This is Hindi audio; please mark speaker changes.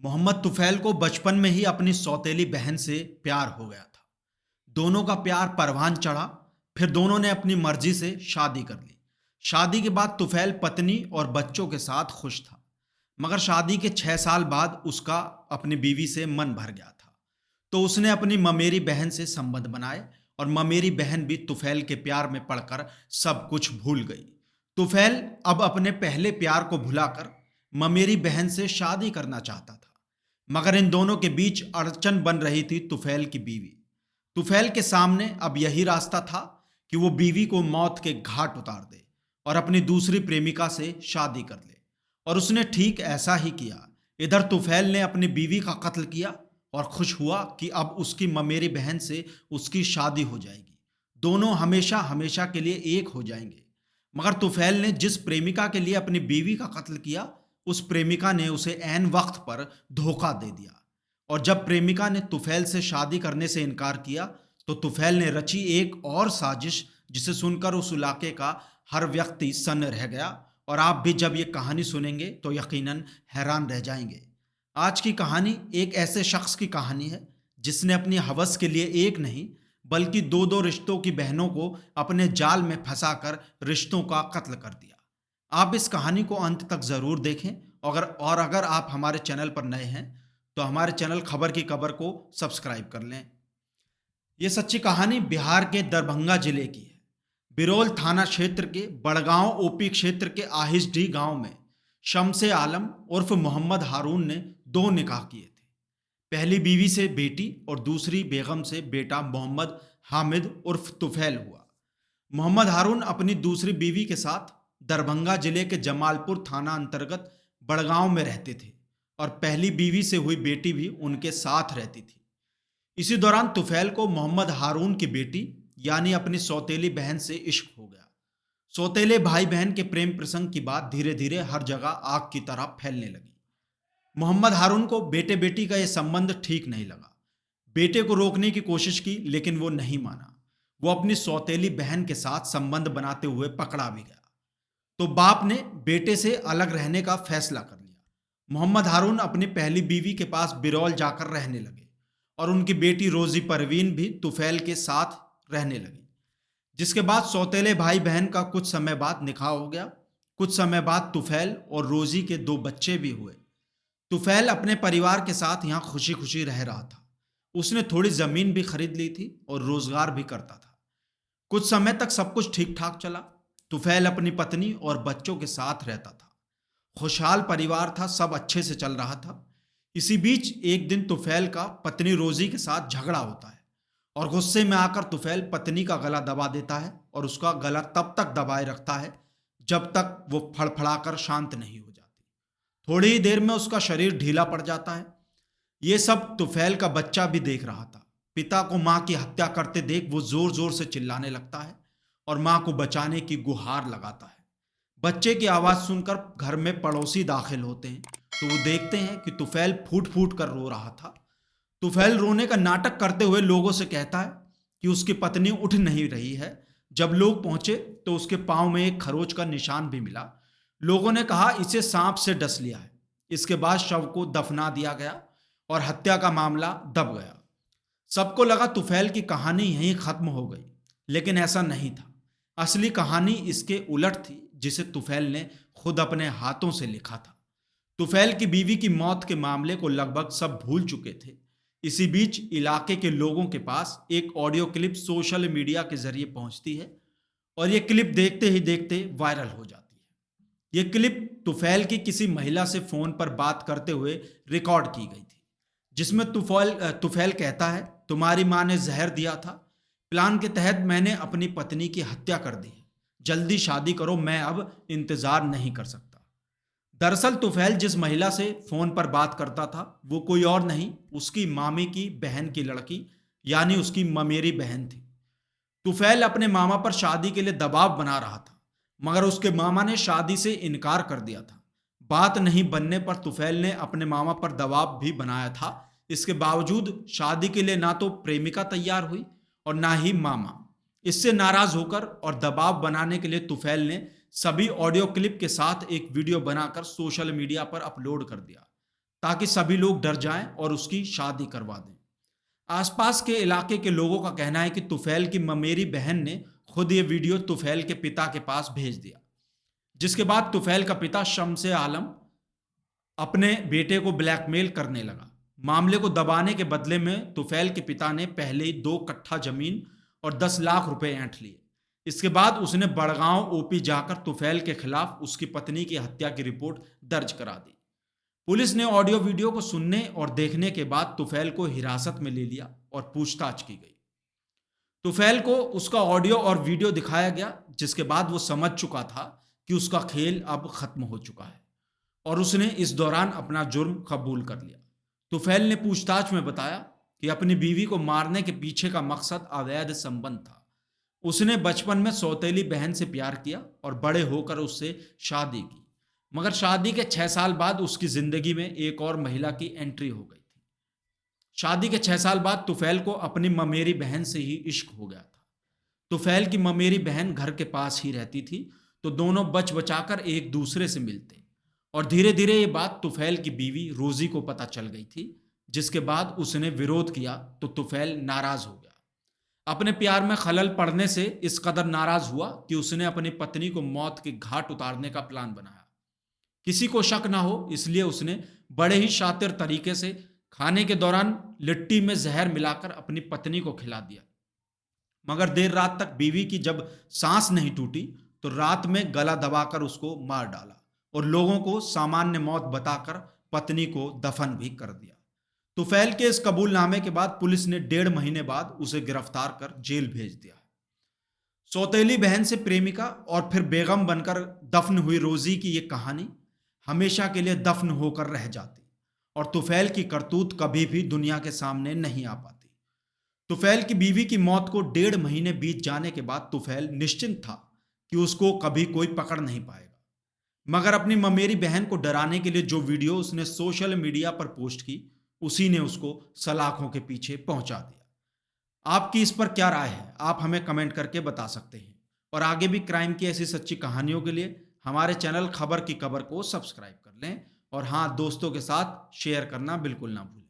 Speaker 1: मोहम्मद तुफैल को बचपन में ही अपनी सौतेली बहन से प्यार हो गया था। दोनों का प्यार परवान चढ़ा। फिर दोनों ने अपनी मर्जी से शादी कर ली। शादी के बाद तुफैल पत्नी और बच्चों के साथ खुश था। मगर शादी के 6 साल बाद उसका अपनी बीवी से मन भर गया था। तो उसने अपनी ममेरी बहन से संबंध बनाए और ममेरी बहन भी तुफैल के प्यार में पड़कर सब कुछ भूल गई। तुफैल अब अपने पहले प्यार को भुलाकर ममेरी बहन से शादी करना चाहता था। मगर इन दोनों के बीच अड़चन बन रही थी तुफैल की बीवी। तुफैल के सामने अब यही रास्ता था कि वो बीवी को मौत के घाट उतार दे और अपनी दूसरी प्रेमिका से शादी कर ले। और उसने ठीक ऐसा ही किया। इधर तुफैल ने अपनी बीवी का कत्ल किया और खुश हुआ कि अब उसकी ममेरी बहन से उसकी शादी हो जाएगी। दोनों हमेशा हमेशा के लिए एक हो जाएंगे। मगर तुफैल ने जिस प्रेमिका के लिए अपनी बीवी का कत्ल किया, उस प्रेमिका ने उसे ऐन वक्त पर धोखा दे दिया। और जब प्रेमिका ने तुफैल से शादी करने से इनकार किया, तो तुफैल ने रची एक और साजिश, जिसे सुनकर उस इलाके का हर व्यक्ति सन्न रह गया। और आप भी जब ये कहानी सुनेंगे तो यकीनन हैरान रह जाएंगे। आज की कहानी एक ऐसे शख्स की कहानी है जिसने अपनी हवस के लिए एक नहीं बल्कि दो दो रिश्तों की बहनों को अपने जाल में फंसाकर रिश्तों का कत्ल कर दिया। आप इस कहानी को अंत तक ज़रूर देखें। अगर आप हमारे चैनल पर नए हैं तो हमारे चैनल खबर की खबर को सब्सक्राइब कर लें। ये सच्ची कहानी बिहार के दरभंगा जिले की है। बिरोल थाना क्षेत्र के बड़गांव ओपी क्षेत्र के आहिजडी गांव में शमसे आलम उर्फ मोहम्मद हारून ने दो निकाह किए थे। पहली बीवी से बेटी और दूसरी बेगम से बेटा मोहम्मद हामिद उर्फ तुफैल हुआ। मोहम्मद हारून अपनी दूसरी बीवी के साथ दरभंगा जिले के जमालपुर थाना अंतर्गत बड़गांव में रहते थे और पहली बीवी से हुई बेटी भी उनके साथ रहती थी। इसी दौरान तुफैल को मोहम्मद हारून की बेटी यानी अपनी सौतेली बहन से इश्क हो गया। सौतेले भाई बहन के प्रेम प्रसंग की बात धीरे धीरे हर जगह आग की तरह फैलने लगी। मोहम्मद हारून को बेटे बेटी का यह संबंध ठीक नहीं लगा। बेटे को रोकने की कोशिश की लेकिन वो नहीं माना। वो अपनी सौतेली बहन के साथ संबंध बनाते हुए पकड़ा भी गया। तो बाप ने बेटे से अलग रहने का फैसला कर लिया। मोहम्मद हारून अपनी पहली बीवी के पास बिरौल जाकर रहने लगे और उनकी बेटी रोजी परवीन भी तुफैल के साथ रहने लगी। जिसके बाद सौतेले भाई बहन का कुछ समय बाद निकाह हो गया। कुछ समय बाद तुफैल और रोजी के दो बच्चे भी हुए। तुफैल अपने परिवार के साथ यहाँ खुशी खुशी रह रहा था। उसने थोड़ी जमीन भी खरीद ली थी और रोजगार भी करता था। कुछ समय तक सब कुछ ठीक ठाक चला। तुफैल अपनी पत्नी और बच्चों के साथ रहता था। खुशहाल परिवार था, सब अच्छे से चल रहा था। इसी बीच एक दिन तुफैल का पत्नी रोजी के साथ झगड़ा होता है और गुस्से में आकर तुफैल पत्नी का गला दबा देता है और उसका गला तब तक दबाए रखता है जब तक वो फड़फड़ाकर शांत नहीं हो जाती। थोड़ी ही देर में उसका शरीर ढीला पड़ जाता है। ये सब तुफैल का बच्चा भी देख रहा था। पिता को माँ की हत्या करते देख वो जोर जोर से चिल्लाने लगता है और माँ को बचाने की गुहार लगाता है। बच्चे की आवाज़ सुनकर घर में पड़ोसी दाखिल होते हैं तो वो देखते हैं कि तुफैल फूट फूट कर रो रहा था। तुफैल रोने का नाटक करते हुए लोगों से कहता है कि उसकी पत्नी उठ नहीं रही है। जब लोग पहुंचे तो उसके पाँव में एक खरोच का निशान भी मिला। लोगों ने कहा इसे सांप से डस लिया है। इसके बाद शव को दफना दिया गया और हत्या का मामला दब गया। सबको लगा तुफैल की कहानी यहीं खत्म हो गई, लेकिन ऐसा नहीं था। असली कहानी इसके उलट थी, जिसे तुफैल ने खुद अपने हाथों से लिखा था। तुफैल की बीवी की मौत के मामले को लगभग सब भूल चुके थे। इसी बीच इलाके के लोगों के पास एक ऑडियो क्लिप सोशल मीडिया के जरिए पहुंचती है और ये क्लिप देखते ही देखते वायरल हो जाती है। ये क्लिप तुफैल की किसी महिला से फोन पर बात करते हुए रिकॉर्ड की गई थी, जिसमें तुफैल कहता है, तुम्हारी माँ ने जहर दिया था। प्लान के तहत मैंने अपनी पत्नी की हत्या कर दी है। जल्दी शादी करो, मैं अब इंतजार नहीं कर सकता। दरअसल तुफैल जिस महिला से फोन पर बात करता था वो कोई और नहीं, उसकी मामी की बहन की लड़की यानी उसकी ममेरी बहन थी। तुफैल अपने मामा पर शादी के लिए दबाव बना रहा था, मगर उसके मामा ने शादी से इनकार कर दिया था। बात नहीं बनने पर तुफैल ने अपने मामा पर दबाव भी बनाया था। इसके बावजूद शादी के लिए ना तो प्रेमिका तैयार हुई और ना ही मामा। इससे नाराज होकर और दबाव बनाने के लिए तुफैल ने सभी ऑडियो क्लिप के साथ एक वीडियो बनाकर सोशल मीडिया पर अपलोड कर दिया ताकि सभी लोग डर जाएं और उसकी शादी करवा दें। आसपास के इलाके के लोगों का कहना है कि तुफैल की ममेरी बहन ने खुद ये वीडियो तुफैल के पिता के पास भेज दिया, जिसके बाद तुफैल का पिता शम्स आलम अपने बेटे को ब्लैकमेल करने लगा। मामले को दबाने के बदले में तुफैल के पिता ने पहले ही 2 कट्ठा जमीन और 10 लाख रुपए ऐंठ लिए। इसके बाद उसने बड़गांव ओपी जाकर तुफैल के खिलाफ उसकी पत्नी की हत्या की रिपोर्ट दर्ज करा दी। पुलिस ने ऑडियो वीडियो को सुनने और देखने के बाद तुफैल को हिरासत में ले लिया और पूछताछ की गई। तुफैल को उसका ऑडियो और वीडियो दिखाया गया, जिसके बाद वो समझ चुका था कि उसका खेल अब खत्म हो चुका है और उसने इस दौरान अपना जुर्म कबूल कर लिया। तुफैल ने पूछताछ में बताया कि अपनी बीवी को मारने के पीछे का मकसद अवैध संबंध था। उसने बचपन में सौतेली बहन से प्यार किया और बड़े होकर उससे शादी की, मगर शादी के 6 साल बाद उसकी जिंदगी में एक और महिला की एंट्री हो गई थी। शादी के 6 साल बाद तुफैल को अपनी ममेरी बहन से ही इश्क हो गया था। तुफैल की ममेरी बहन घर के पास ही रहती थी, तो दोनों बच बचाकर एक दूसरे से मिलते और धीरे धीरे ये बात तुफैल की बीवी रोजी को पता चल गई थी, जिसके बाद उसने विरोध किया तो तुफैल नाराज हो गया। अपने प्यार में खलल पड़ने से इस कदर नाराज हुआ कि उसने अपनी पत्नी को मौत के घाट उतारने का प्लान बनाया। किसी को शक ना हो इसलिए उसने बड़े ही शातिर तरीके से खाने के दौरान लिट्टी में जहर मिलाकर अपनी पत्नी को खिला दिया। मगर देर रात तक बीवी की जब सांस नहीं टूटी तो रात में गला दबाकर उसको मार डाला और लोगों को सामान्य मौत बताकर पत्नी को दफन भी कर दिया। तुफैल के इस कबूलनामे के बाद पुलिस ने 1.5 महीने बाद उसे गिरफ्तार कर जेल भेज दिया। सौतेली बहन से प्रेमिका और फिर बेगम बनकर दफन हुई रोजी की ये कहानी हमेशा के लिए दफन होकर रह जाती और तुफैल की करतूत कभी भी दुनिया के सामने नहीं आ पाती। तुफैल की बीवी की मौत को 1.5 महीने बीत जाने के बाद तुफैल निश्चिंत था कि उसको कभी कोई पकड़ नहीं पाएगा, मगर अपनी ममेरी बहन को डराने के लिए जो वीडियो उसने सोशल मीडिया पर पोस्ट की, उसी ने उसको सलाखों के पीछे पहुंचा दिया। आपकी इस पर क्या राय है? आप हमें कमेंट करके बता सकते हैं और आगे भी क्राइम की ऐसी सच्ची कहानियों के लिए हमारे चैनल खबर की कबर को सब्सक्राइब कर लें और हाँ, दोस्तों के साथ शेयर करना बिल्कुल ना भूलें।